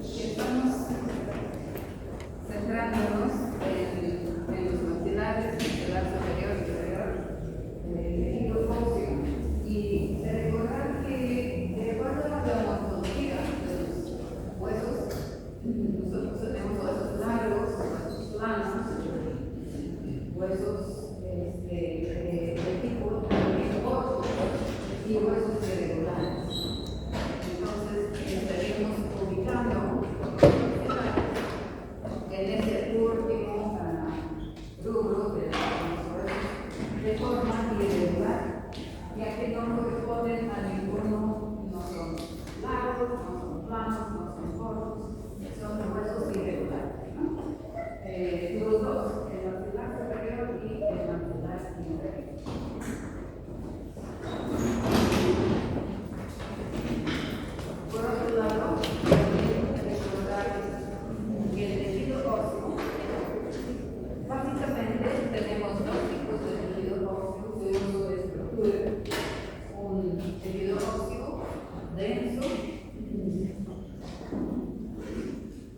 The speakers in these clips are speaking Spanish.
Estamos centrándonos en los maxilares, maxilar superior y inferior, en el tejido óseo, y de recordar que de acuerdo a la morfología de los huesos, nosotros tenemos huesos largos, huesos planos, huesos de tipo también cortos y huesos irregulares. Entonces estaríamos ubicando en ese último rubro de forma irregular, ya que no corresponden a ninguno, no son largos, no son planos, no son cortos, son huesos irregulares, ¿no? Los dos, el maxilar superior y el maxilar inferior. Por otro lado, recordar que el tejido óseo, básicamente tenemos dos tipos de tejido óseo según su estructura. Un tejido óseo denso,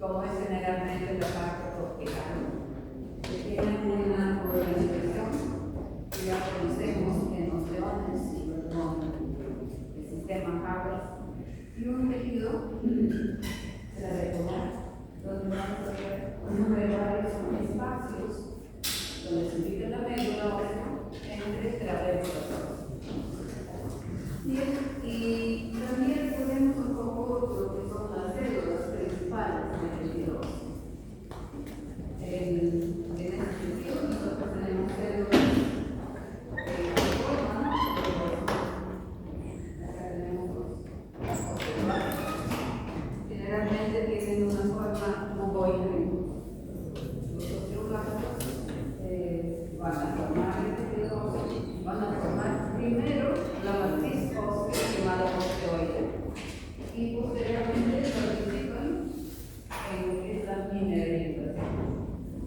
como es generalmente la parte cortical, que tiene una organización que ya conocemos en los leones y los monos, el sistema Haber, y un tejido radicular, donde vamos a ver un número de varios espacios donde se divide la médula ósea entre la médula. Y también podemos un poco lo que son las células principales del tejido óseo. En ese sentido, nosotros tenemos células que forman acá tenemos los osteoblastos. Generalmente tienen una forma ovoide. Los osteoblastos van a formar el tejido óseo, van a formar primero la matriz ósea llamada osteoide y posteriormente participan en lo que es la mineralización.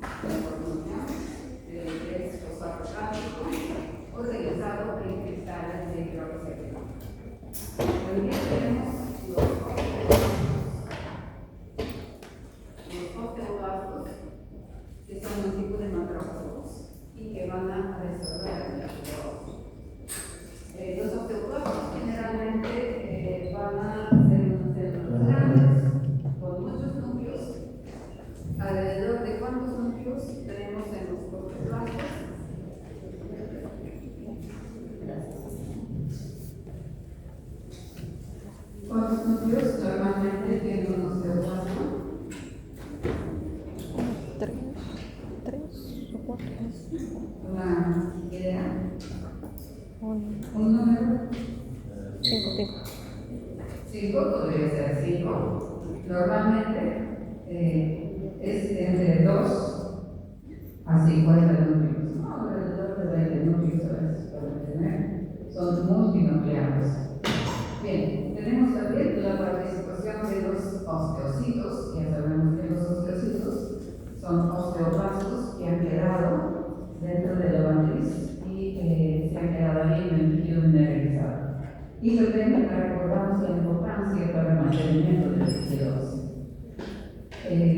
La formación del es fosfato cálcico o realizado en cristales de hidróxido. También tenemos los osteoblastos, que son un tipo de macrófagos y que van a desarrollar el tejido óseo. Los osteoblastos generalmente van a ser unas células grandes con muchos núcleos. ¿Alrededor de cuántos núcleos tenemos en los osteoblastos? ¿Cuántos núcleos normalmente tiene un osteoblasto? Tres o cuatro. Una idea. Un Un número. 5. 5 podría ser 5. Normalmente es entre 2 a 50 núcleos. No, alrededor de 20 núcleos a veces pueden tener. Son multinucleados. Bien, tenemos también la participación de los osteocitos. Ya sabemos que los osteocitos son osteoblastos que han quedado dentro de la matriz y se han quedado ahí en el tejido mineralizado. Y también recordamos la importancia para el mantenimiento del tejido óseo.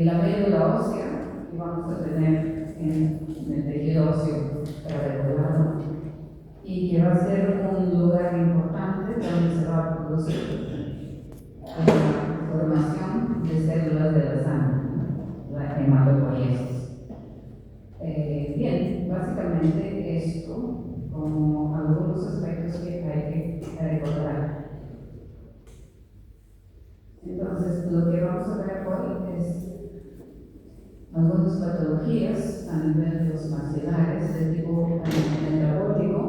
La médula ósea que vamos a tener en el tejido óseo radicular y que va a ser un lugar importante donde se va a producir la formación de células de la sangre, la hematopoiesis. Bien, básicamente esto como algunos aspectos que hay que recordar. Entonces, lo que vamos a ver hoy es algunas patologías a nivel de los maxilares de tipo metabólico,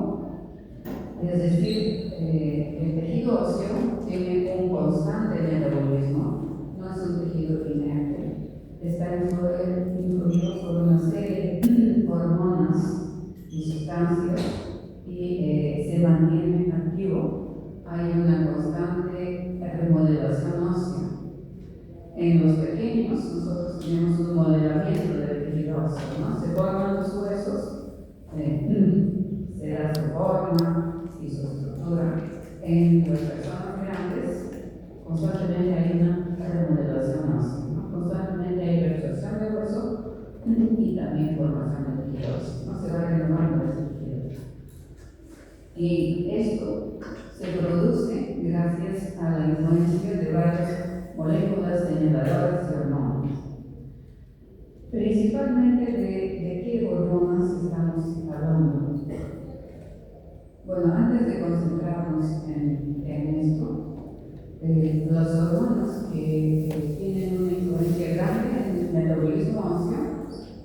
es decir, el tejido óseo tiene un constante metabolismo, no es un tejido inerte, está influido por una serie de hormonas y sustancias y se mantiene activo. Hay una constante remodelación ósea. En los pequeños, nosotros tenemos un modelamiento del tejido óseo, ¿no? Se forman los huesos, se da su forma y su estructura. En las personas grandes y también formación de tejidos, no se va renovando ese tejido. Y esto se produce gracias a la influencia de varias moléculas señaladoras y hormonas. Principalmente de qué hormonas estamos hablando. Bueno, antes de concentrarnos en esto, los hormonas que tienen una influencia grande en el metabolismo óseo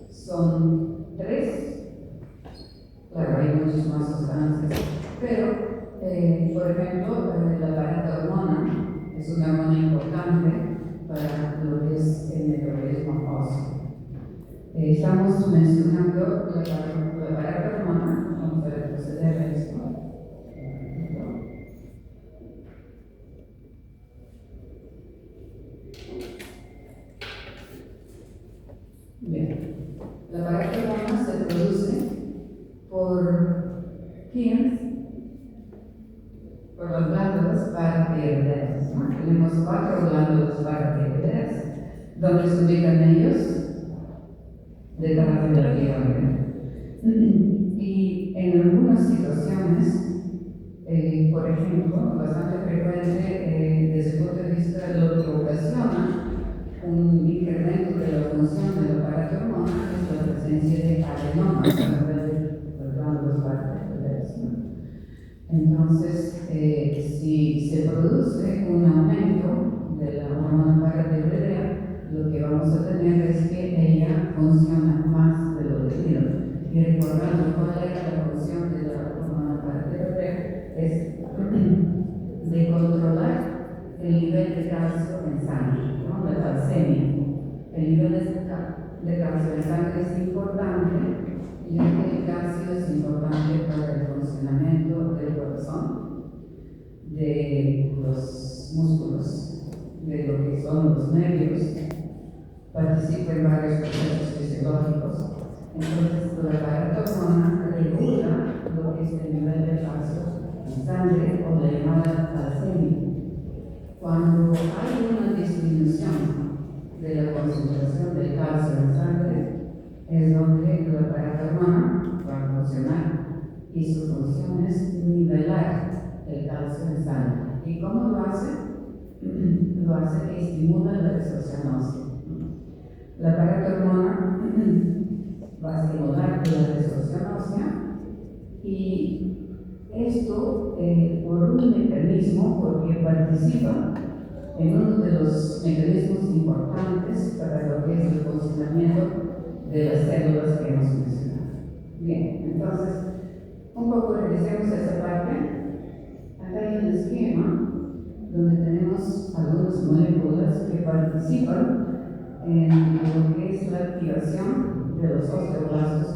son 3. Claro, hay muchas más sustancias, pero, por ejemplo, la paratormona es una hormona importante para lo que es el metabolismo óseo. Estamos mencionando la paratormona, vamos a retroceder a esto. Bien, la paratormona se produce por ¿quiénes? Por las glándulas paratiroideas, ¿no? Tenemos 4 glándulas paratiroideas. ¿Dónde se ubican ellos? Detrás de la tiroide. Y en algunas situaciones, por ejemplo, bastante frecuente desde el punto de vista de lo que ocasiona un incremento de la función de la paratormona es la presencia de adenomas a través de las glándulas paratiroideas, ¿no? Entonces, si se produce un aumento de la hormona paratiroidea, lo que vamos a tener es que ella funciona más de lo debido. Y recordando cuál era la función de la hormona paratiroidea, es de controlar el nivel de calcio en sangre, ¿no? La calcemia. El nivel de calcio en sangre es importante, ya que el calcio es importante para el funcionamiento del corazón, de los músculos, de lo que son los nervios, participa en varios procesos fisiológicos. Entonces, la paratormona regula lo que es el nivel de calcio en sangre o la llamada calcemia. Cuando hay una disminución de la concentración del calcio en sangre, es donde la paratormona va a funcionar y su función es nivelar el calcio en sangre. ¿Y cómo lo hace? Lo hace que estimula la resorción ósea. La paratormona va a estimular la resorción ósea y esto por un mecanismo, porque participa en uno de los mecanismos importantes para lo que es el funcionamiento de las células que hemos mencionado. Bien, entonces, un poco revisemos esa parte. Acá hay un esquema donde tenemos algunas moléculas que participan en lo que es la activación de los osteoblastos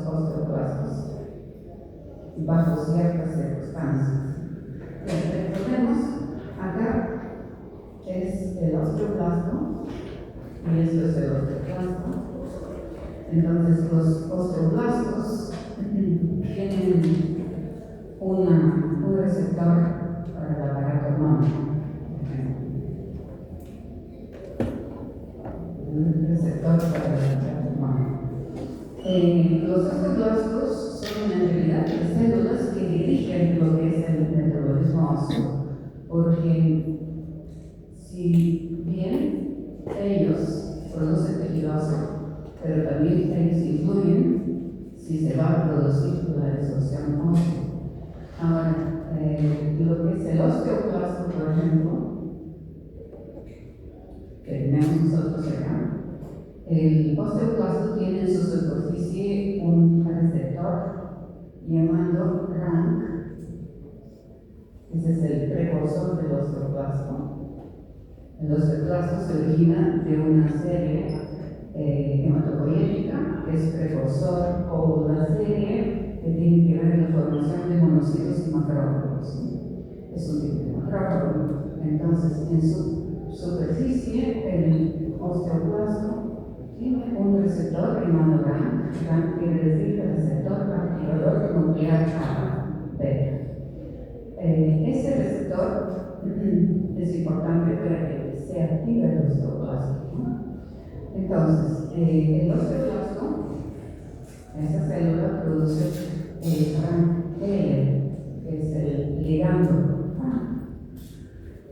bajo ciertas circunstancias. Recordemos, acá es el osteoblasto y esto es el osteoclasto. Entonces los osteoblastos tienen un receptor para la paratormona. Un receptor para la paratormona. Los osteoblastos son en realidad las células que dirigen lo que es el metabolismo óseo, porque si bien ellos producen tejido óseo, pero también ellos influyen si se va a producir la resorción ósea. Ahora, lo que es el osteoclasto, por ejemplo, que tenemos nosotros acá, el osteoclasto tiene en su superficie un receptor llamado RANK. Ese es el precursor del osteoclasto. El osteoclasto se origina de una serie hematopoyética, que es precursor, o la serie que tiene que ver con la formación de monocitos y macrófagos. Es un tipo de macrófago. Entonces, en su superficie, el osteoclasto tiene un receptor llamado RANK. RANK quiere decir el receptor activador nuclear beta. Ese receptor es importante para que se active el osteoclasto. Entonces, el osteoblasto, esa célula produce el RANKL, que es el ligando.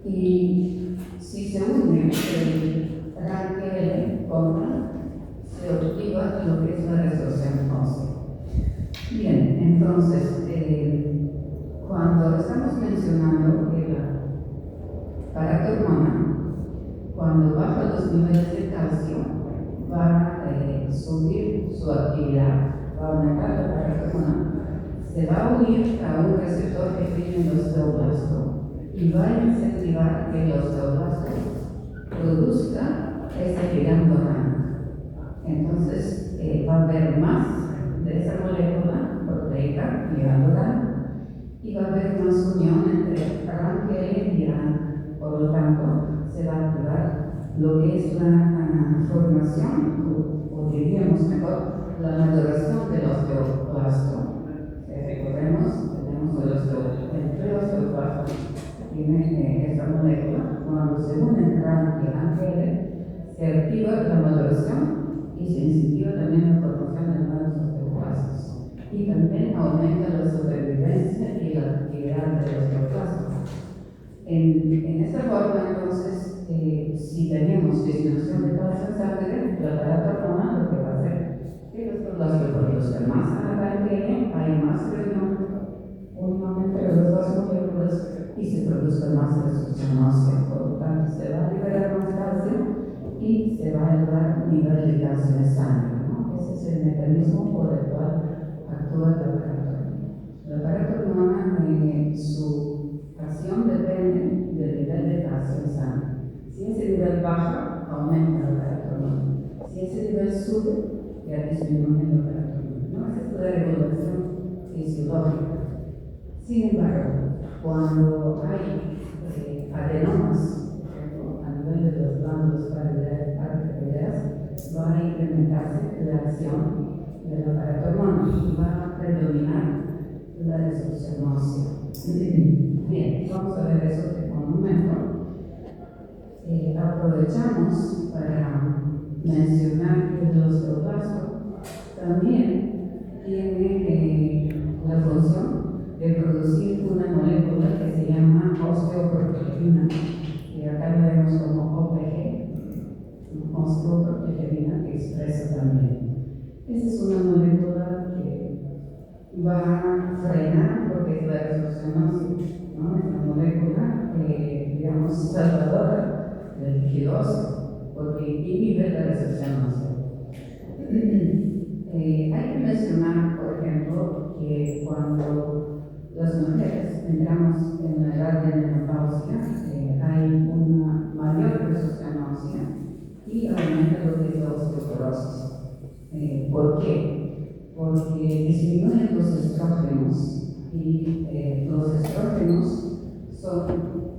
Y si se une el RANKL con se activa lo que es la resorción ósea. Bien, entonces, cuando estamos mencionando que la paratormona, cuando baja los niveles de calcio, va a subir su actividad, va a aumentar la paratormona, se va a unir a un receptor que tiene el osteoblasto y va a incentivar que el osteoblasto produzca ese ligando RANK. Entonces va a haber más de esa molécula proteica ligando RANK y va a haber más unión entre RANKL y RANK. Por lo tanto, se va a activar lo que es la formación, o diríamos mejor, la maduración del osteoblasto. Recordemos, tenemos el preosteoblasto, tiene esa molécula. Cuando se unen RANK y RANKL, se activa la maduración y se incentiva también la formación de nuevos osteoblastos. Y también aumenta la sobrevivencia y la actividad de los osteoblastos. En esta forma, entonces, si tenemos disminución de calcio en sangre, la paratormona lo que va a hacer que los osteoblastos produzcan más RANKL, hay más unión entre las dos moléculas y se produzca más resorción ósea. Por lo tanto, se va a liberar más calcio y se va a elevar el nivel de calcio en sangre, ¿no? Ese es el mecanismo por el cual actúa la paratormona. La paratormona, su acción depende del nivel de calcio en sangre. Si ese nivel baja, aumenta la paratormona. Si ese nivel sube, ya disminuye la paratormona. ¿No? Esa es la regulación fisiológica. Sin embargo, cuando hay adenomas, a nivel de las glándulas paratiroideas, va a incrementarse la acción de la paratormona y va a predominar la resorción ósea. Bien, vamos a ver eso en un momento. Aprovechamos para mencionar que el osteoblasto también tiene la función de producir una molécula que se llama osteoproteína, que acá la vemos como OPG, osteoproteína, que expresa también. Esa es una molécula que va a frenar lo que es la resorción ósea, ¿no? Es una molécula, digamos, salvadora del tejido óseo, porque inhibe la resorción ósea. Hay que mencionar, por ejemplo, que cuando las mujeres entramos en la edad de menopausia, hay una mayor resorción ósea y aumenta lo que es la osteoporosis. ¿Por qué? Porque disminuyen los estrógenos y los estrógenos son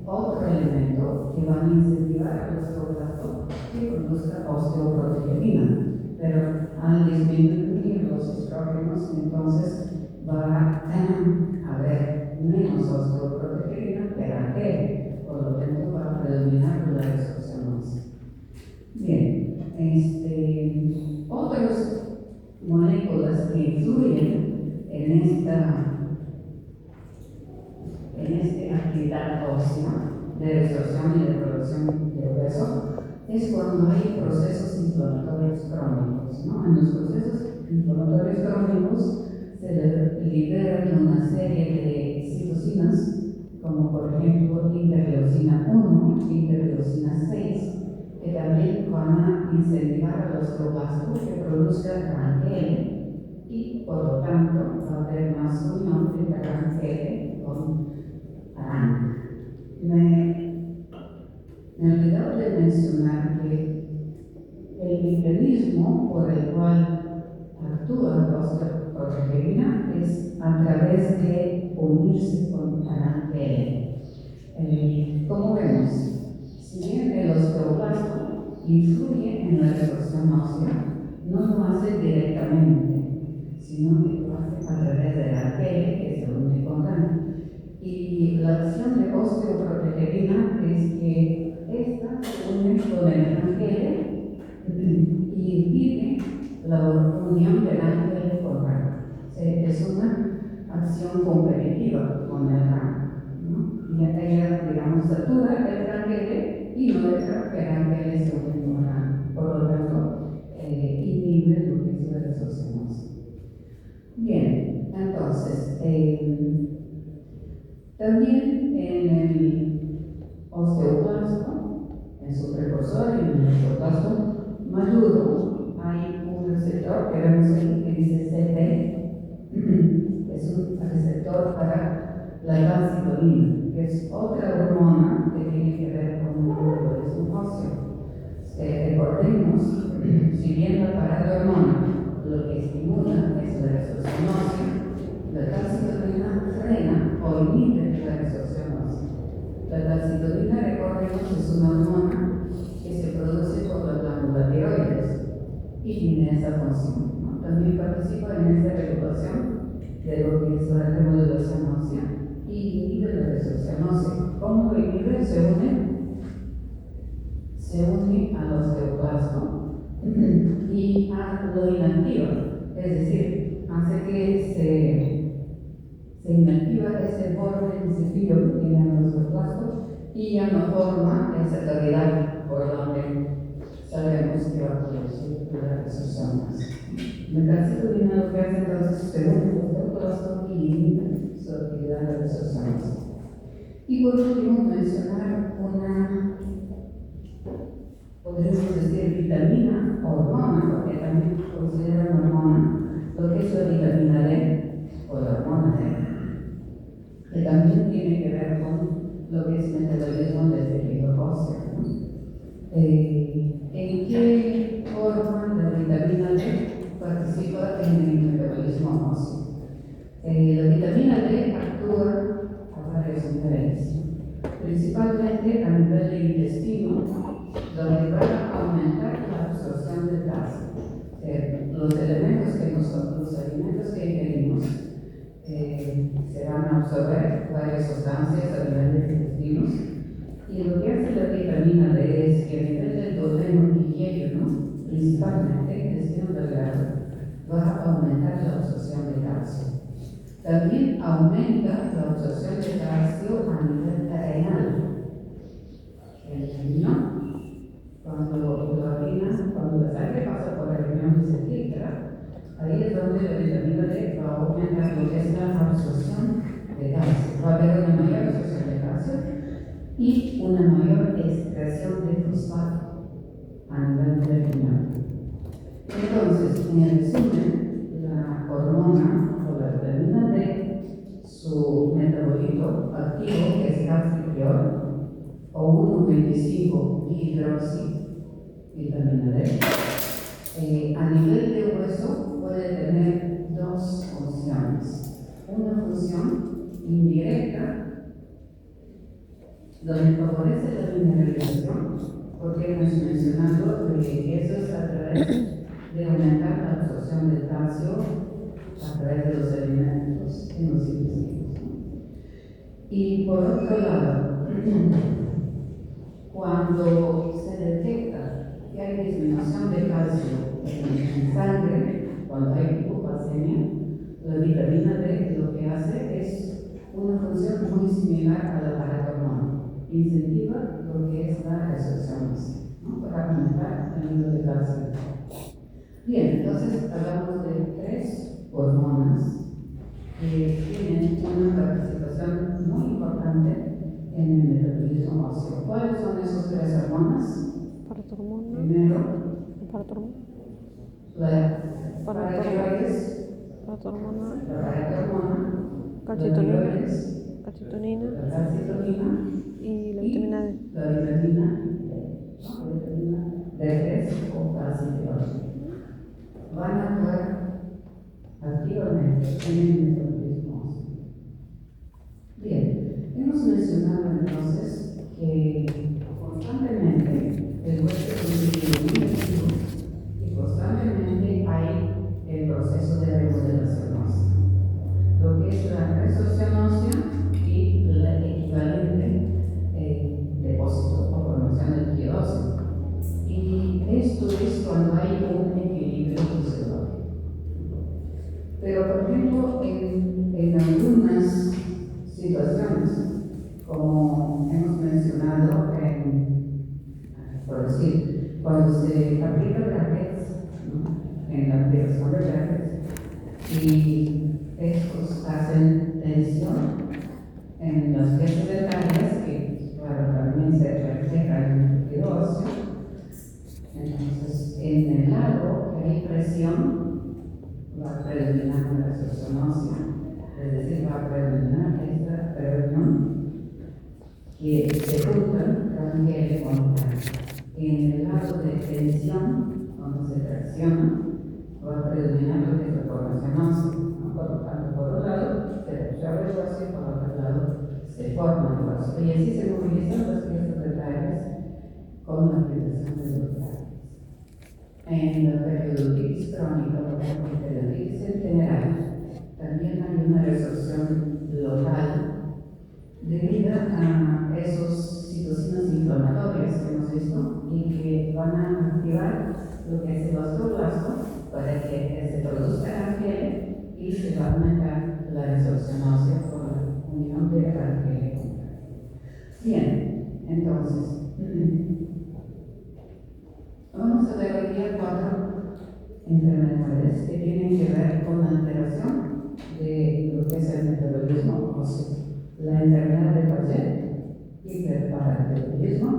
otro elemento que van a incentivar al osteoblasto que produzca osteoproteína. Pero al disminuir los estrógenos, entonces va a haber menos osteoproteína que RANKL, por lo tanto va a predominar la resorción ósea. Bien, otras moléculas que influyen en esta actividad ósea de resorción y de producción de hueso es cuando hay procesos inflamatorios crónicos, ¿no? En los procesos inflamatorios crónicos se liberan una serie de citocinas, como por ejemplo interleucina 1, interleucina 6, que también van a incentivar a los osteoblastos que produzcan RANKL y por lo tanto va a haber más unión entre RANKL con RANK. Me he olvidado de mencionar que el mecanismo por el cual actúa la osteoproteína es a través de unirse con RANKL. Como vemos, si bien el osteoblasto influye en la resorción ósea, no lo hace directamente, sino que lo hace a través de RANKL, que se une con RANK. Y la acción de osteoproteína es que esta se une con el RANKL y impide la unión del ángel con Ra. Es una acción competitiva con el Ra, ¿no? Y ella, digamos, satura el ángel y no deja que el ángel se une con Ra. Por lo tanto, inhibe lo que es la resolución. Bien, entonces, también en el osteoplasto, en su precursor, en el osteoplasto maduro, hay un receptor que vemos ahí que dice CT, es un receptor para la calcitonina, que es otra hormona que tiene que ver con el metabolismo óseo. Recordemos, si bien la paratormona lo que estimula es la resorción ósea, la calcitonina frena o inhibe la resorción ósea. La calcitonina, recordemos, es una hormona que se produce por la glándula tiroides y tiene esa función, ¿no? También participa en esta regulación de lo que es la remodelación ósea y inhibe la resorción ósea. ¿Cómo lo inhibe? Se une al osteoplasto y lo inactiva, es decir, hace que se inactiva ese borde, ese filo que tiene el osteoplasto y ya no forma esa cavidad por donde sabemos que va a producir la resorción ósea. La calcitonina lo que hace entonces se une al osteoplasto y inhibe su actividad de resorción ósea. Y por último, mencionar una, podríamos decir, vitamina o hormona, porque también consideran hormona, lo que es la vitamina D o la hormona D, que también tiene que ver con lo que es metabolismo del tejido óseo, ¿no? ¿En qué forma la vitamina D participa en el metabolismo óseo? La vitamina D actúa a varios niveles, principalmente a nivel de intestino, donde va a aumentar la absorción del calcio. Los alimentos que ingerimos se van a absorber varias sustancias a nivel de intestinos, y lo que hace la vitamina D es que a nivel del duodeno y yeyuno, principalmente el intestino delgado, va a aumentar la absorción de calcio. También aumenta la absorción de calcio a nivel renal. El riñón, cuando la sangre pasa por el riñón y se filtra, ahí es donde la vitamina D va a aumentar lo que es la absorción de calcio. Va a haber una mayor absorción de calcio y una mayor excreción de fosfato a nivel del riñón. Entonces, en resumen, la hormona o la vitamina D, su metabolito activo, que es calcitriol, o 1,25 hidroxivitamina D, a nivel de hueso puede tener dos funciones. Una función indirecta, donde favorece la mineralización, porque hemos mencionado que eso es a través de aumentar la absorción del calcio a través de los alimentos en los intestinos. Y por otro lado, cuando se detecta que hay disminución de calcio en sangre, cuando hay hipocalcemia, la vitamina D lo que hace es una función muy similar a la paratormona. Incentiva lo que es la resorción, ¿no? Para aumentar el nivel de calcio. Bien, entonces hablamos de 3 hormonas que tienen una participación muy importante en el metabolismo óseo. ¿Cuáles son esas 3 hormonas? Paratormona. Primero, Paratormona. la paratiroides, Paratormona. la paratormona, Calcitonina. la Calcitonina. calcitonina Y la vitamina D. la vitamina D, ¿no? La vitamina D3 o calcitriol. Van a actuar activamente en el metabolismo óseo. Bien, hemos mencionado entonces que constantemente el hueso es muy activo y constantemente hay el proceso de remodelación ósea, lo que es la resorción ósea y el equivalente depósito o formación del tejido óseo. Y esto es cuando hay un equilibrio fisiológico. Pero, por ejemplo, en algunas situaciones, como hemos mencionado, por decir, cuando se aplica brackets, ¿no? En la aplicación de brackets, y estos hacen tensión en las piezas dentarias, que claro, también se refleja en el tejido óseo. Entonces, en el lado que hay presión, va a predominar la resorción ósea, es decir, va a predominar esta reunión que se juntan Rangel con en el lado de tensión, donde se tracciona, va a predominar lo que es la formación ósea, ¿no? Por lo tanto, por un lado se absorbe el óseo y por otro lado se forma el óseo, y así se movilizan las piezas dentarias con la aplicación de los brackets. En la periodontitis crónica o la periodontitis en general, también hay una resorción local debido a esos citocinas inflamatorias que hemos visto y que van a activar lo que es el osteoblasto para que se produzca la piel y se va a aumentar la resorción ósea por la unión de la piel. Bien, entonces, vamos a ver hoy día 4 enfermedades que tienen que ver con la alteración de lo que es el metabolismo óseo. La enfermedad de Paget, hiperparathyroidismo,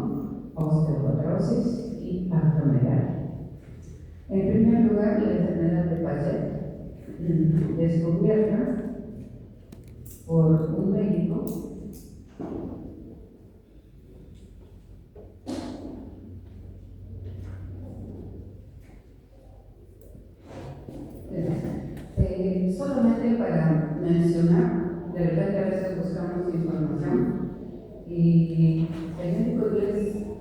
osteoporosis y acromegalia. En primer lugar, la enfermedad de Paget, descubierta por un médico solamente para mencionar, de repente a veces buscamos información y el médico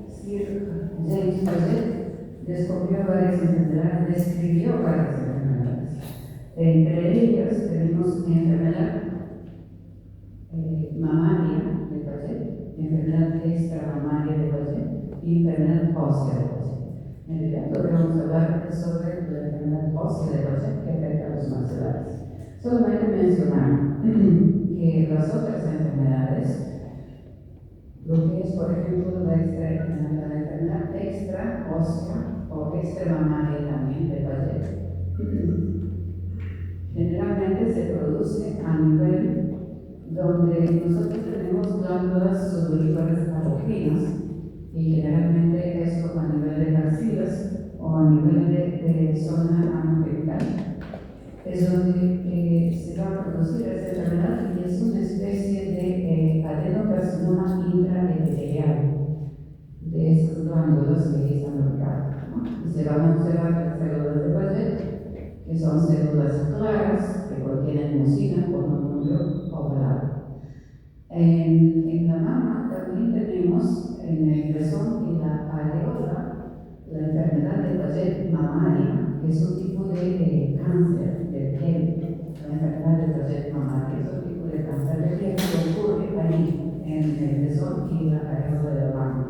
Sir James Paget descubrió varias enfermedades, describió varias enfermedades. Entre ellas tenemos enfermedad mamaria de Paget, enfermedad extramamaria de Paget y enfermedad ósea de Paget. En realidad podríamos hablar sobre la enfermedad ósea de Paget que afecta a los maxilares. Solamente mencionar que las otras enfermedades, lo que es, por ejemplo, la enfermedad extraósea o extramamaria también de Paget, generalmente se produce a nivel donde nosotros tenemos glándulas sudoríparas apocrinas y generalmente esto a nivel de axilas o a nivel de zona anogenital. Es donde se va a producir esta enfermedad y es una especie de adenocarcinoma intraepitelial de esas glándulas que están ubicadas, ¿no? Y se van a observar las células de Paget, que son células claras que contienen mucina con un núcleo ovalado. En la mama también tenemos en el pezón y la areola la enfermedad de Paget mamaria, que es un tipo de cáncer de piel. La enfermedad de Paget mamaria es un tipo de cáncer de piel que ocurre ahí en el pezón y la areola de la mama.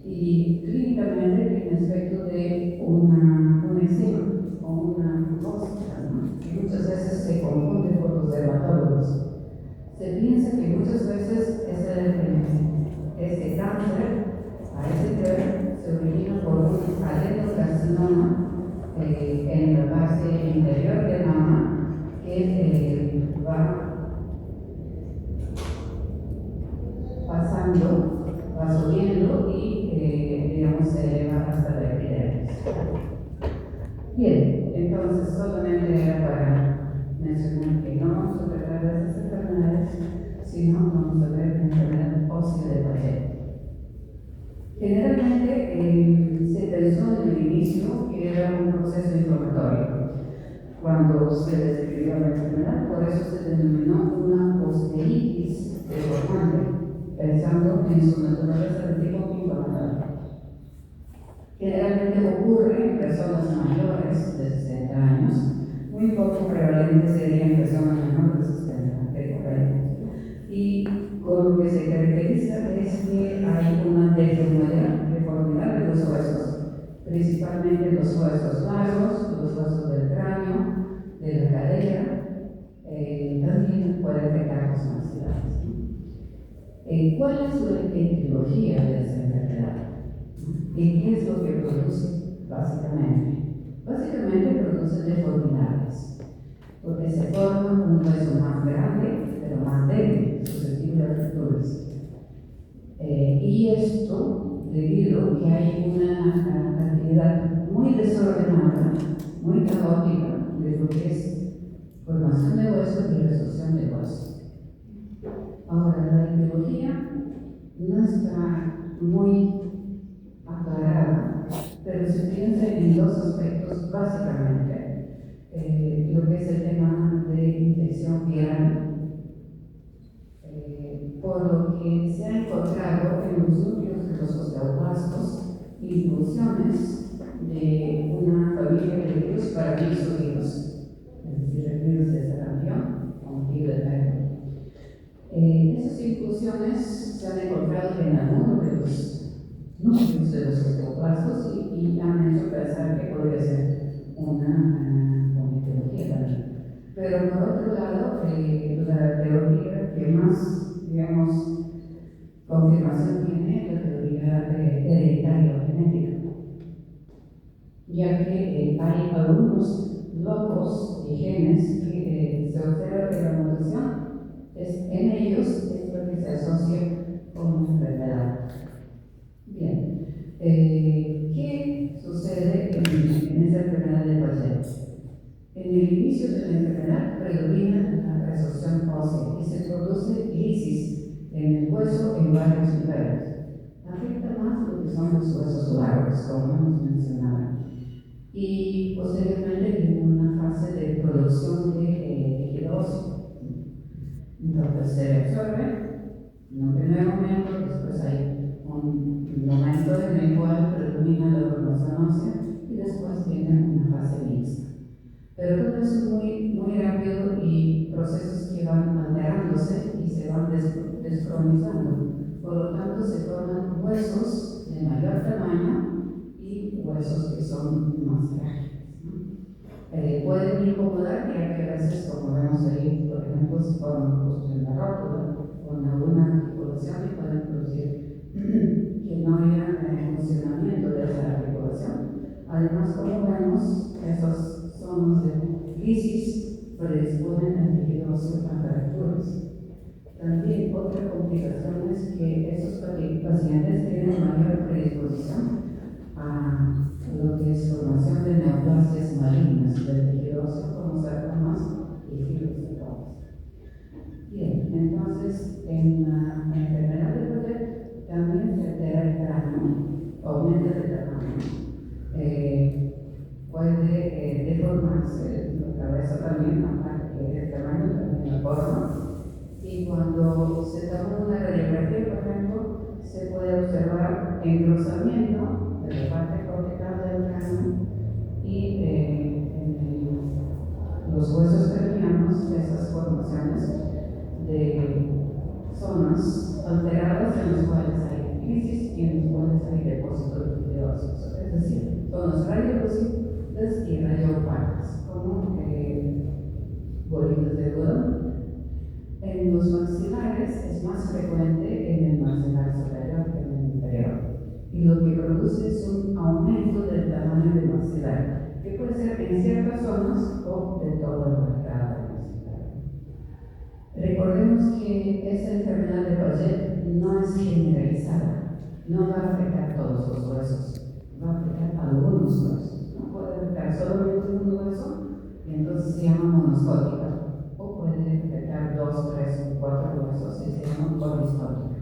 Y clínicamente tiene aspecto de un eczema o una mucosa, ¿no? Y muchas veces se confunde por los dermatólogos. Se piensa que muchas veces este cáncer a ese nivel se origina por un adenocarcinoma en la base interior de mama que va pasando, va subiendo y digamos se eleva hasta la epidermis. Bien, entonces solamente era para mencionar que no vamos a tratar de esas enfermedades, sino vamos a ver la enfermedad ósea de Paget. Generalmente se pensó en el inicio que era un proceso inflamatorio cuando se describió la enfermedad, por eso se denominó una osteitis deformante, pensando en su naturaleza de tipo inflamatorio. Generalmente ocurre en personas mayores de 60 años, muy poco prevalente sería en personas menores de 60, de 40. Y con lo que se caracteriza es que hay una deformidad de los huesos, principalmente principalmente los huesos largos, los huesos del cráneo, de la cadera, también puede afectar los maxilares, ¿no? ¿Cuál es la etiología de esa enfermedad? ¿Y qué es lo que produce, básicamente? Básicamente produce deformidades, porque se forma un hueso más grande, pero más débil, susceptible a fracturas. Y esto debido a que hay una actividad muy desordenada, muy caótica de lo que es formación de hueso y resorción de hueso. Ahora, la etiología no está muy aclarada, pero se piensa en dos aspectos básicamente. Lo que es el tema de infección viral, por lo que se ha encontrado en los núcleos de los osteoblastos inclusiones de una familia de virus paravirus, es decir, el virus de sarampión, motivo de perro. Esas inclusiones se han encontrado en algunos de los núcleos de los osteoblastos y han hecho pensar que podría ser una etiología también. Pero por otro lado, la teoría que más, digamos, confirmación tiene es la teoría hereditaria o genética, ya que hay algunos locos y genes que se observa que la mutación en ellos es lo que se asocia con una enfermedad. Bien, ¿qué sucede en esa enfermedad de Paget? En el inicio de la enfermedad predomina la resorción ósea y se produce lisis en el hueso en varios niveles. Afecta más lo que son los huesos largos, como hemos mencionado. Y posteriormente tiene una fase de producción de tejido óseo. Entonces se reabsorbe en un primer momento, después hay un momento en el cual predomina la formación ósea y después viene una fase mixta. Pero todo eso es muy rápido y procesos que van alterándose y se van descronizando. Por lo tanto, se forman huesos de mayor tamaño y huesos que son más frágiles, ¿no? Pueden incomodar, ya que a veces, como vemos ahí, por ejemplo, se forman justo en la rótula o en alguna articulación y pueden producir que no haya funcionamiento de esa articulación. Además, como vemos, esos zonas de lisis predisponen al tejido óseo a fracturas. También otra complicación es que esos pacientes tienen mayor predisposición a lo que es formación de neoplasias malignas del tejido óseo como sarcomas y fibrosarcomas. Bien, entonces en la enfermedad de Paget también se altera el cráneo, aumenta el tamaño. Puede deformarse la cabeza también, aparte del tamaño, también la forma. Y cuando se toma una radiografía, por ejemplo, se puede observar engrosamiento de la parte cortical del cráneo y en los huesos cranianos, esas formaciones de zonas alteradas en las cuales hay crisis y en las cuales hay depósitos de óseos, es decir, zonas radiolúcidas y radioopacas, como bolitas de algodón. En los maxilares es más frecuente en el maxilar superior que en el inferior, y lo que produce es un aumento del tamaño del maxilar, que puede ser en ciertas zonas o de todo el mercado del maxilar. Recordemos que esta enfermedad de Paget no es generalizada, no va a afectar todos los huesos, va a afectar algunos huesos, no puede afectar solamente un hueso y entonces se llama monoscótica, o puede afectar 2, 3 o 4 huesos y se llama poliscótica.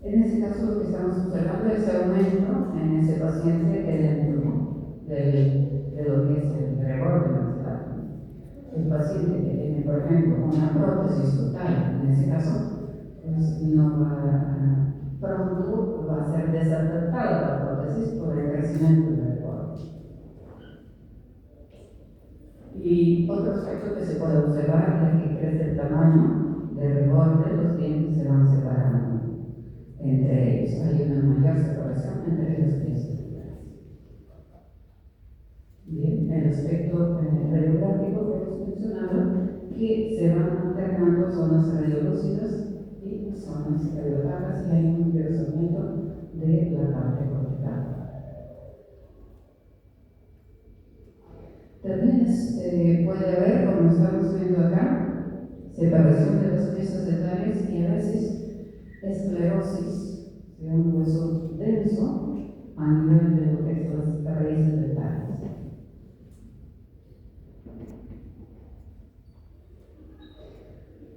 En este caso lo que estamos observando es aumento en ese paciente eléctrico de lo que es el reborde maxilar. El paciente que tiene, por ejemplo, una prótesis total, en ese caso, pues no va pronto va a ser desadaptada la prótesis por el crecimiento del reborde. Y otro aspecto que se puede observar es que crece el tamaño del reborde, los dientes se van separando entre ellos. Hay una mayor separación entre los dientes. luego zonas radiolúcidas y zonas radiopagas, y hay un engrosamiento de la parte cortical. También puede haber, como estamos viendo acá, separación de las piezas dentales y a veces esclerosis de un hueso denso a nivel de lo que es las raíces dentales.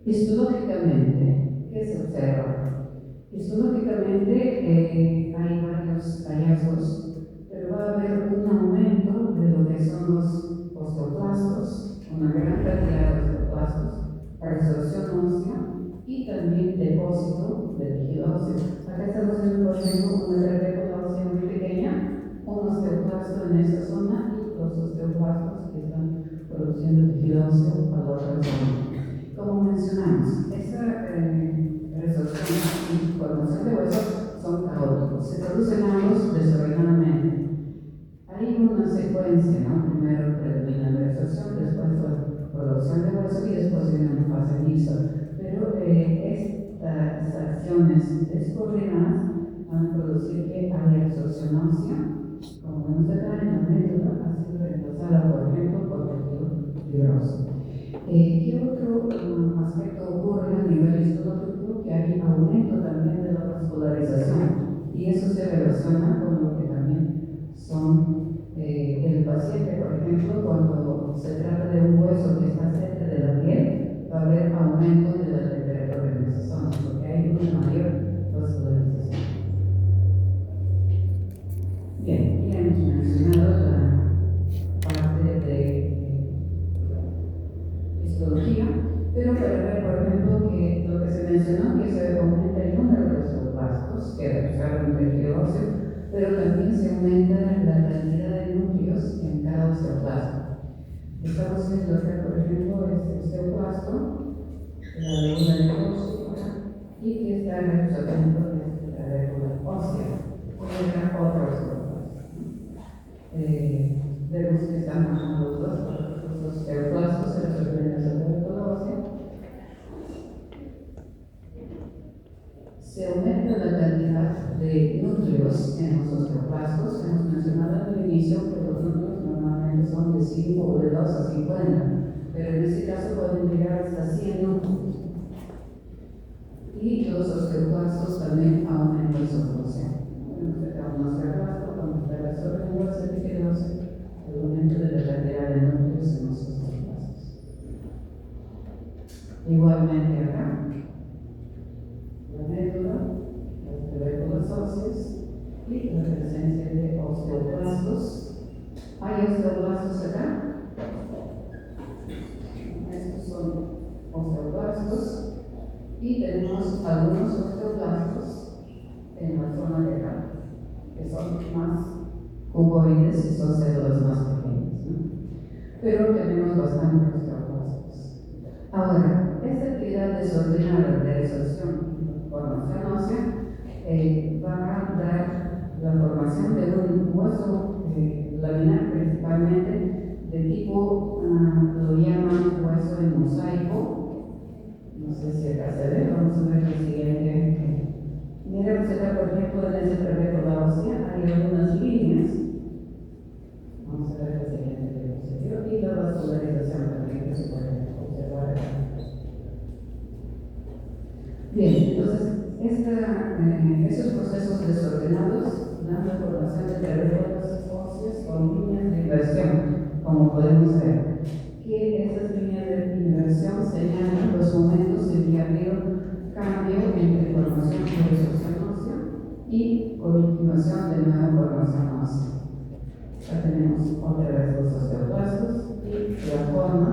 Histológicamente, ¿qué se observa? Histológicamente hay varios hallazgos, pero va a haber un aumento de lo que son los osteoclastos, una gran cantidad de osteoclastos, resorción ósea y también depósito de tejido óseo. Acá estamos viendo, por ejemplo, una radiócula ósea muy pequeña, un osteoclasto en esta zona y los osteoclastos que están produciendo tejido óseo a la otra zona. Como mencionamos, esta resorción y formación de huesos son caóticos, se producen ambos desordenadamente. Hay una secuencia, ¿no? Primero predomina la resorción, después la producción de hueso y después viene una fase mixta. Pero estas acciones descoordinadas van a producir que haya absorción ósea, como vemos acá en la médula, ha sido reemplazada, por ejemplo, por tejido fibroso. ¿Qué otro aspecto ocurre a nivel histológico? Que hay aumento también de la vascularización, y eso se relaciona con lo que también son el paciente, por ejemplo, cuando se trata de un hueso que está cerca de la piel, va a haber aumento de la temperatura en esa zona, porque hay una mayor vascularización. Bien, ya hemos mencionado la parte de histología, pero para ver, por ejemplo, que lo que se mencionó, que se aumenta el número de osteoblastos que absorben tejido óseo, pero también se aumenta la cantidad de núcleos en cada osteoplasto. Estamos viendo acá, por ejemplo, este osteoplasto, la médula nerviosa, y que está absorbiendo la médula ósea, o era otro osteoplasto. Vemos que están bajando los osteoclastos, se absorben esa médula ósea. Se aumenta la cantidad de núcleos en los osteoclastos. Hemos mencionado al inicio que los núcleos normalmente son de 5 o de 2 a 50, pero en este caso pueden llegar hasta 100 núcleos. Y los osteoclastos también aumentan su función. Vemos acá un osteoclasto, cuando está absorbiendo ese tejido óseo, el aumento de la cantidad de núcleos en los osteoclastos. Igualmente acá, la médula, las tuberculas óseas y la presencia de osteoclastos. ¿Hay osteoclastos acá? Estos son osteoclastos y tenemos algunos osteoclastos en la zona de acá, que son más cuboides y son células más pequeñas, ¿no? Pero tenemos bastantes osteoclastos. Ahora, esta actividad desordenada de resorción formación ósea va a dar la formación de un hueso laminar, principalmente de tipo, lo llaman hueso en mosaico. No sé si acá se ve, vamos a ver el siguiente. Miremos acá, por ejemplo, en ese trayecto ósea hay algunas líneas. Vamos a ver el siguiente diapositiva y la vascularización también que se puede observar acá. Bien, entonces, esos procesos desordenados dan la formación de terremotos óseos con líneas de inversión, como podemos ver, que esas líneas de inversión señalan los momentos en que ha habido cambio entre formación de resorción ósea y continuación de nueva formación ósea. Ya tenemos otra vez los osteoclastos y la forma,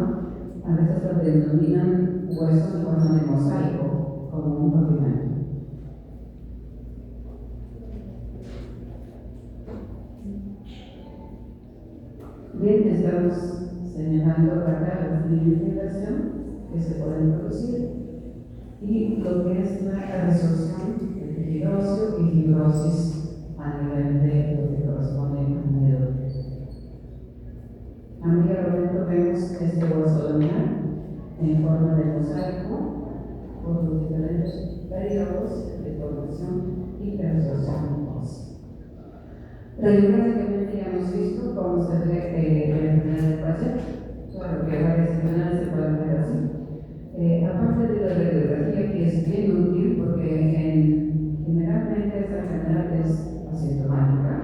a veces lo denominan hueso en forma de mosaico, como un pavimento. Bien, estamos señalando acá las líneas de inversión que se pueden producir y lo que es la resorción de tejido óseo y fibrosis a nivel de lo que corresponde al médula. A medio momento vemos este hueso laminar en forma de mosaico por los diferentes periodos de formación y reabsorción ósea. Radiográficamente ya hemos visto cómo se ve la enfermedad del paciente. Claro que varias enfermedades se pueden ver así. Aparte de la radiografía, que es bien útil porque generalmente esta enfermedad es asintomática,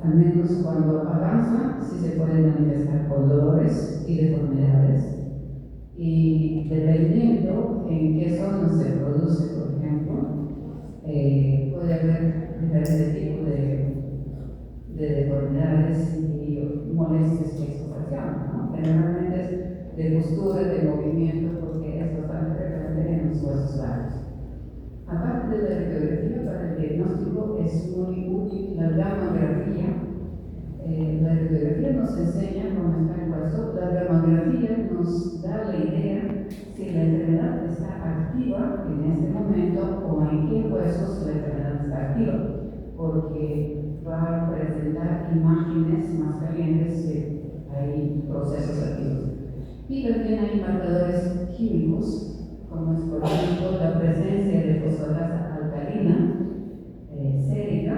al menos cuando avanza, sí se pueden manifestar con dolores y deformidades. Y dependiendo en qué zona se produce, por ejemplo, puede haber diferentes tipos de deformidades y molestias que esto ocasiona, ¿no? Generalmente es de postura, de movimiento, porque es bastante frecuente en los huesos largos. Aparte de la radiografía, para el diagnóstico es muy útil la gamografía. La radiografía nos enseña cómo está el hueso. La gamografía nos da la idea si la enfermedad está activa en este momento o en qué huesos la enfermedad está activa, porque va a presentar imágenes más calientes que hay procesos activos. Y también hay marcadores químicos, como es por ejemplo la presencia de fosfatasa alcalina sérica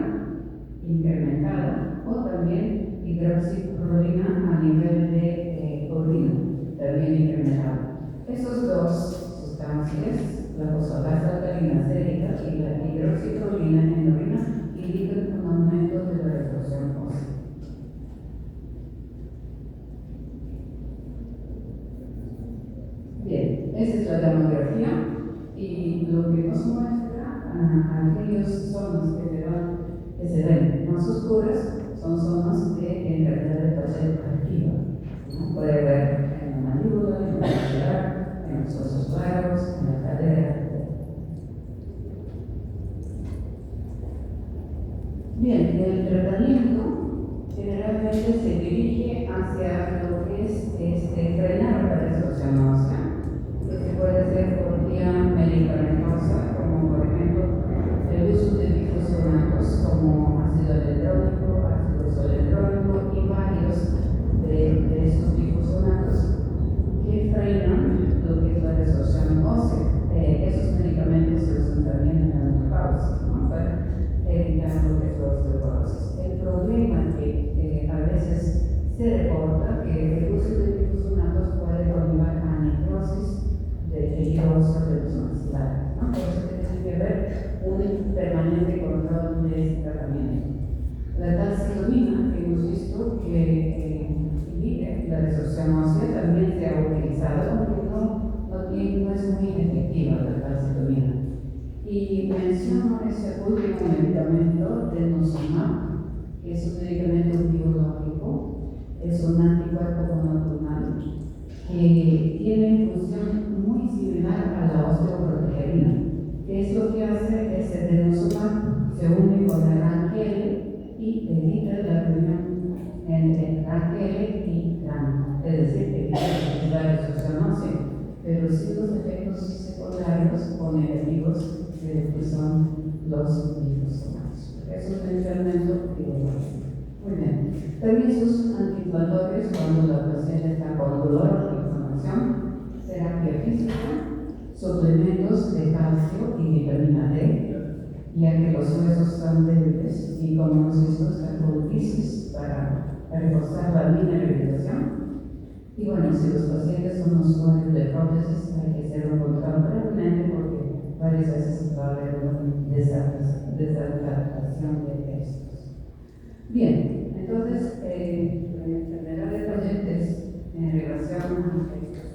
incrementada, o también hidroxiprolina a nivel de orina, también incrementada. Esos dos sustancias, la fosfatasa alcalina sérica y la hidroxiprolina en orina, indican un aumento de la reabsorción ósea. Bien, esa es la gamografía, y lo que nos muestra aquellas zonas que se ven más oscuras son zonas de enfermedad del paciente activa, ¿no? Puede ver en la mandíbula, en la maxilar, en los huesos largos, en la cadera, etc. Bien, el tratamiento generalmente se dirige hacia lo que es frenar la reabsorción ósea, que se puede hacer por vía medicamentosa, como por ejemplo el uso de bifosfonatos como ácido hialurónico, ácido isohialurónico y varios de esos bifosfonatos que frenan lo que es la reabsorción ósea. Esos medicamentos se usan también en la menopausia, ¿no? Para evitar lo que es la osteoporosis. El problema que a veces se reporta que el uso de bifosfonatos puede conllevar a necrosis de tejido óseo de los maxilares, ¿no? Por eso tiene que haber un permanente control de este tratamiento. La calcitonina, que hemos visto que inhibe la resorción ósea, también se ha utilizado, aunque no es muy efectiva la calcitonina. Y menciono ese último medicamento, denosumab, que es un medicamento biológico, es un anticuerpo monoclonal que tiene función muy similar a la osteoprotegerina. Que es lo que hace es el denosumab se une con el RANKL y evita la reunión entre RANKL y GRAN, es decir, evita la reabsorción ósea, pero sí los efectos secundarios o negativos que son los bifosfonatos. Es un medicamento biológico. Muy bien. También se usan antiinflamatorios cuando la paciente está con dolor o inflamación, terapia física, suplementos de calcio y vitamina D, ya que los huesos están débiles y, como hemos visto, están con crisis para reforzar la mineralización. Y bueno, si los pacientes son usuarios de prótesis, hay que hacer un control previamente porque varias veces va a haber una desadaptación de estos. Bien, entonces, la enfermedad de pacientes en relación a estos aspectos.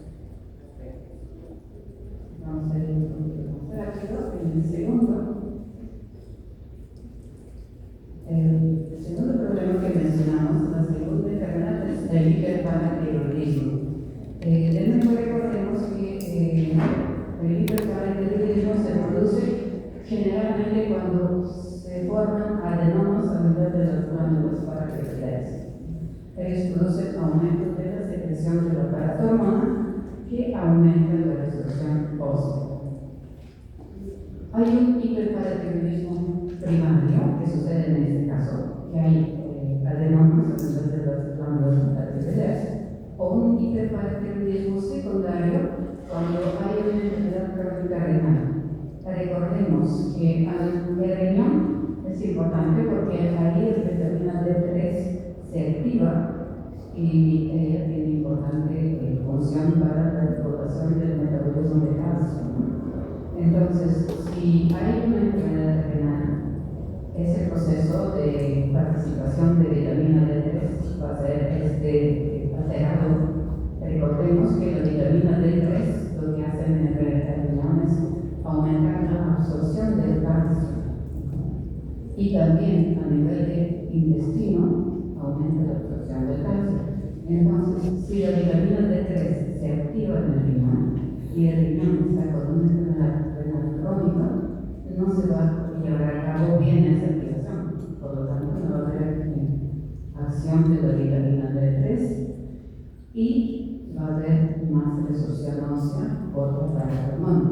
Vamos a ir un poquito más rápido. El segundo problema que mencionamos, la segunda enfermedad, es el hiperparatiroidismo. De nuevo recordemos que el hiperparatiroidismo se produce generalmente cuando se forman adenomas a nivel de las glándulas paratiroideas. Ellos producen aumento de la secreción de la paratormona que aumenta la reabsorción ósea. Hay un hiperparatiroidismo primario que sucede en este caso, que hay adenomas a nivel de las glándulas paratiroideas, o un hiperparatiroidismo secundario cuando hay una enfermedad crónica recordemos que el riñón es importante porque ahí la vitamina D3 se activa y ella tiene importante función para la explotación del metabolismo de calcio, ¿no? Entonces, si hay una enfermedad renal, ese proceso de participación de vitamina D3 va a ser alterado. Recordemos que la vitamina D3 lo que hacen en el riñón es aumentar la absorción del calcio y también a nivel de intestino aumenta la absorción del calcio. Entonces, si la vitamina D3 se activa en el riñón y el riñón está con una enfermedad renal crónica, no se va a llevar a cabo bien esa activación. Por lo tanto, no va a haber acción de la vitamina D3 y va a haber más resorción ósea por la hormona.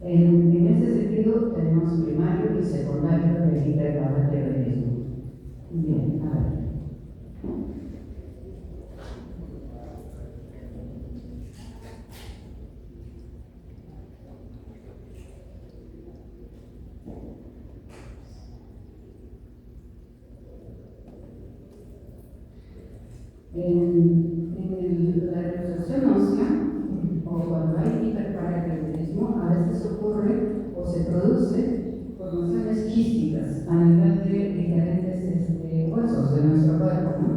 En ese sentido, tenemos primario y secundario del hiperparathyroidismo. Bien, a ver. En la resorción ósea, o cuando hay hiperparathyroidismo, a veces ocurre o se produce formaciones quísticas a nivel de diferentes huesos de nuestro cuerpo, ¿no?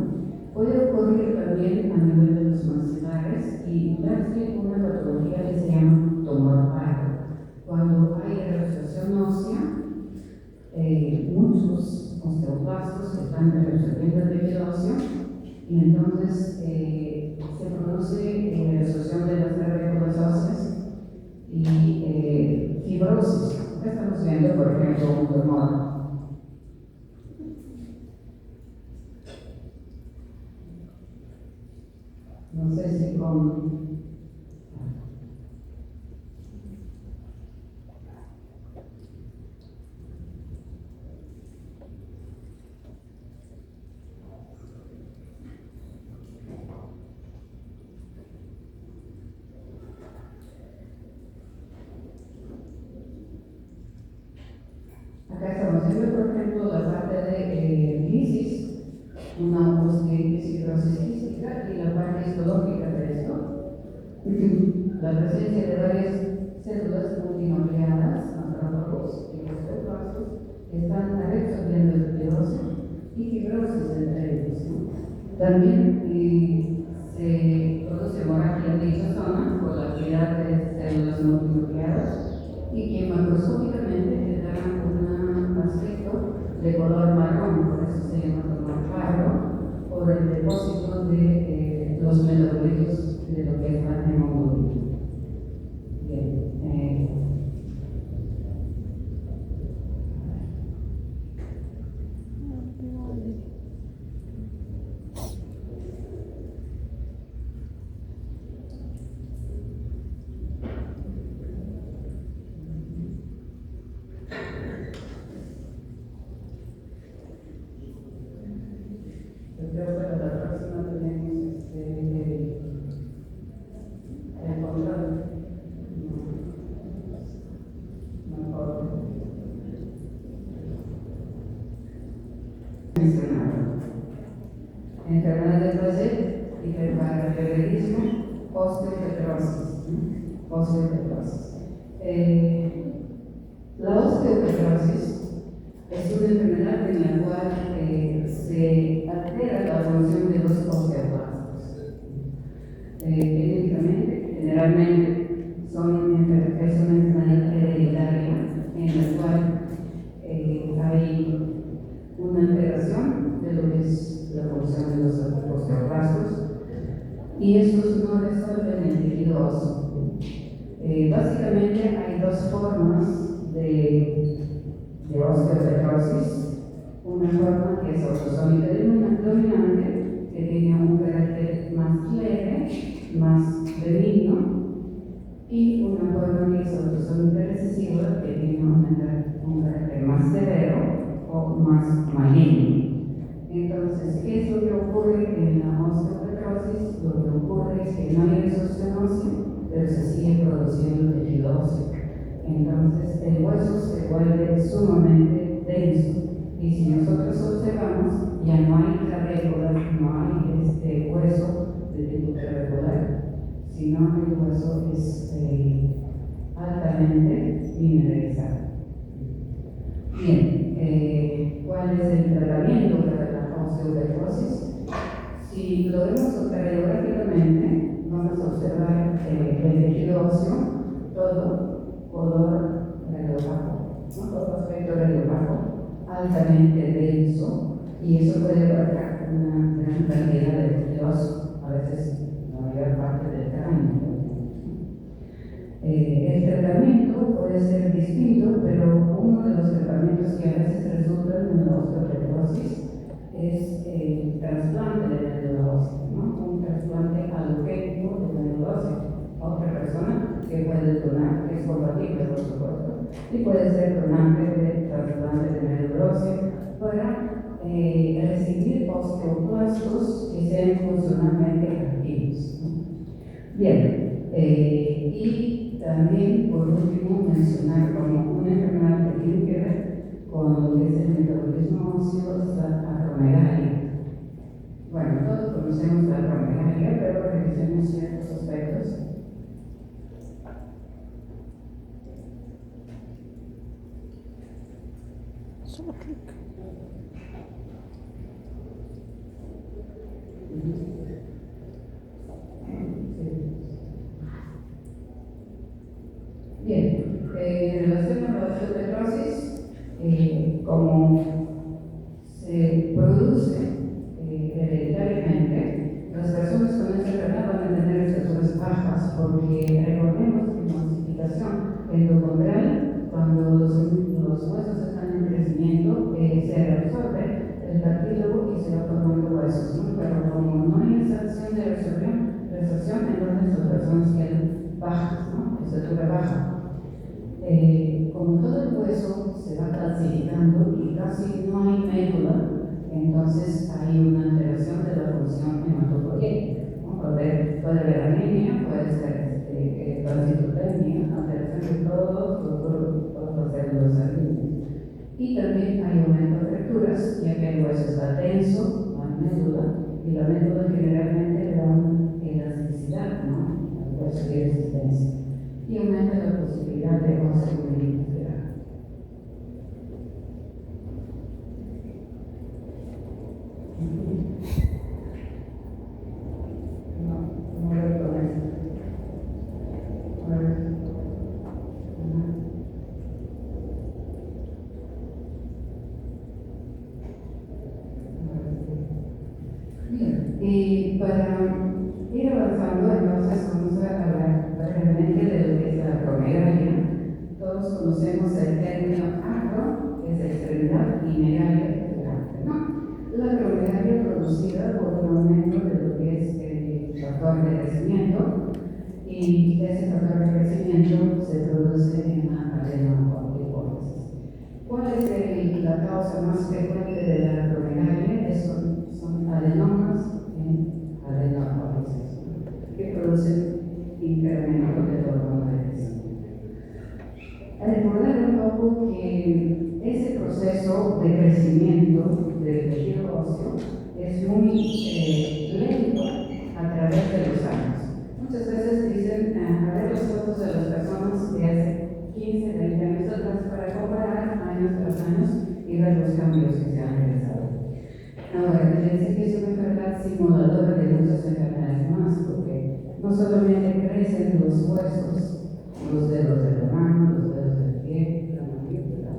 Puede ocurrir también a nivel de los maxilares y darse una patología que se llama tumor pardo. Cuando hay resorción ósea, muchos osteoblastos están resorbiendo el tejido óseo y entonces se produce resorción de las partículas óseas y fibrosis. Acá estamos viendo, por ejemplo, un tumor. No sé si con... Acá estamos viendo, por ejemplo, la parte de lisis, una fibrosis quística y la parte histológica de esto. La presencia de varias células multinucleadas, macrófagos y osteoblastos, están reabsorbiendo el tejido y fibrosis entre ellos, ¿no? También se produce hemorragia en dicha zona por la actividad de células multinucleadas y que macroscópicamente le dan un aspecto de color marrón, por eso se llama tumor pardo, por el depósito de los metabolitos de lo que es la hemoglobina. Bien. Yo creo que para la próxima tenemos el control. Mejor. Enfermedad de Closet, hiperparathyroidismo, osteopetrosis. La osteopetrosis es una enfermedad en la cual se altera la función de los osteoblastos. Clínicamente, generalmente, es una enfermedad hereditaria en la cual hay una alteración de lo que es la función de los osteoblastos y estos no resuelven el tejido óseo. Básicamente hay dos formas de osteopetrosis. Una forma que es autosómica dominante, que tiene un carácter más leve, más benigno, y una forma que es autosómica recesiva, que tiene un carácter más severo o más maligno. Entonces, ¿qué es lo que ocurre en la osteopetrosis? Lo que ocurre es que no hay resorción ósea, pero se sigue produciendo tejido óseo. entonces el hueso se vuelve sumamente denso. Y si nosotros observamos, ya no hay clavícula, no hay hueso de tipo clavícula, sino el hueso es altamente mineralizado. Bien, ¿cuál es el tratamiento para la osteoporosis? Si lo vemos radiográficamente, vamos a observar el tejido óseo, todo color radiobajo, ¿no? Todo aspecto radiobajo, altamente denso, y eso puede abarcar una gran cantidad de tejido óseo, a veces la mayor parte del cráneo. El tratamiento puede ser distinto, pero uno de los tratamientos que a veces resultan en la osteoporosis es el trasplante de médula ósea, ¿no? Un trasplante alogénico de médula ósea a otra persona que puede donar, que es compatible, por supuesto, y puede ser donante de trasplante de médula ósea para recibir osteoclastos que sean funcionalmente activos, ¿no? Bien. Y también, por último, mencionar como una enfermedad que tiene que ver con lo que es el metabolismo óseo, es la acromegalia. Bueno, todos conocemos la acromegalia, pero revisemos ciertos aspectos. Solo clic. Bien, en relación a la osteoporosis, como se produce hereditariamente, las personas con esta enfermedad van a tener estaturas bajas, porque recordemos que en masificación endocondrial, cuando los huesos están en crecimiento, se reabsorbe el cartílago y se va formando huesos, ¿no? Pero como no hay esa acción de resorción, entonces las personas quedan bajas, ¿no? Estatura baja. Como todo el hueso se va calcificando y casi no hay médula, entonces hay una alteración de la función hematopoyética, ¿no? Puede haber anemia, puede ser calcitopenia, alteración de todas las células sanguíneas. Y también hay aumento de fracturas, ya que el hueso está tenso, no hay médula, y la médula generalmente le da una elasticidad, ¿no? Al hueso de resistencia. Y aumenta la posibilidad de osteomelitis grave. No lo conozco. Bien, y para ir avanzando, entonces vamos a hablar brevemente de lo que es la acromegalia. Todos conocemos el término acro, que es extremidad, y megalia, que es delante, ¿no? La acromegalia producida por un aumento de lo que es el factor de crecimiento, y ese factor de crecimiento se produce en la adenohipófisis. ¿Cuál es la causa más frecuente de la acromegalia? Son adenomas en adenohipófisis, ¿no? Que producen incremento del hormona de crecimiento. Recordar un poco que ese proceso de crecimiento del tejido óseo es muy lento a través de los años. Muchas veces dicen, a ver las fotos de las personas de hace 15, 20 años atrás para comparar años tras años y ver los cambios que se han realizado. Ahora, fíjense que es una enfermedad simuladora de muchas enfermedades más, porque no solamente crecen los huesos, los dedos de la mano, los dedos del pie, la mandíbula,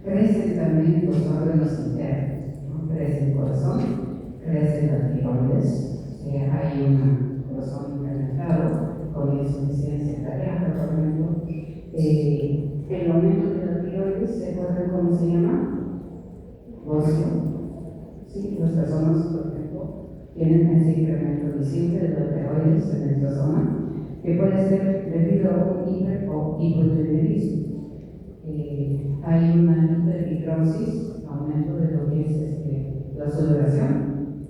crecen también los órganos internos, ¿no? Crece el corazón, crece la tiroides, hay un corazón incrementado con insuficiencia cardíaca, por ejemplo. El aumento de la tiroides, ¿se acuerdan cómo se llama? Óseo. Sí, las personas, por ejemplo, tienen ese incremento visible de la tiroides en esta zona, que puede ser debido a un hiper o hipotiroidismo. Hay una hiperhidrosis, aumento de lo que es la sudoración,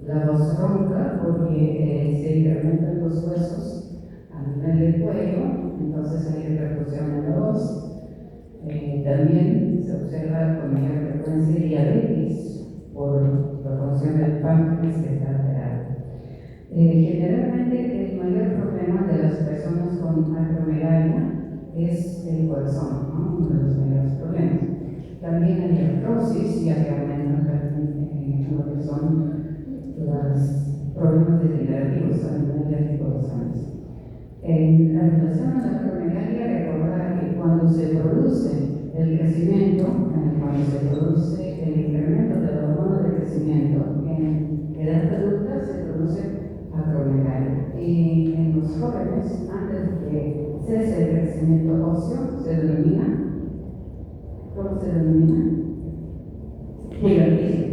la voz ronca, porque se incrementan los huesos a nivel del cuello, entonces hay repercusión en la voz. También se observa con mayor frecuencia diabetes por la función del páncreas que está alterada. Generalmente el mayor problema de las personas con acromegalia es el corazón, ¿no? Uno de los mayores problemas. También hay artrosis, ya que aumenta lo que son los problemas degenerativos a nivel de corazones. En la relación a la acromegalia, recordar que cuando se produce el crecimiento, cuando se produce el incremento de la hormona de crecimiento en edad adulta, se produce acromegalia. Y en los jóvenes, antes de que cese el crecimiento óseo, se denomina, ¿cómo se denomina? Gigantismo.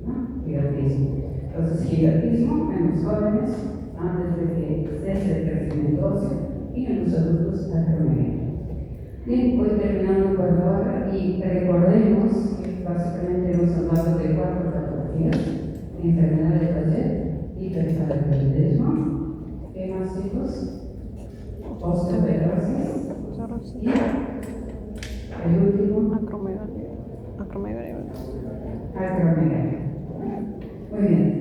¿No? Gigantismo. Entonces, gigantismo en los jóvenes antes de que cese el crecimiento óseo y en los adultos acromegalia. Bien, voy terminando por ahora y recordemos que básicamente hemos hablado de 4 patologías: enfermedad de Paget, hiperparathyroidismo, ¿qué más, chicos? Osteoporosis y el último, acromegalia. Muy bien.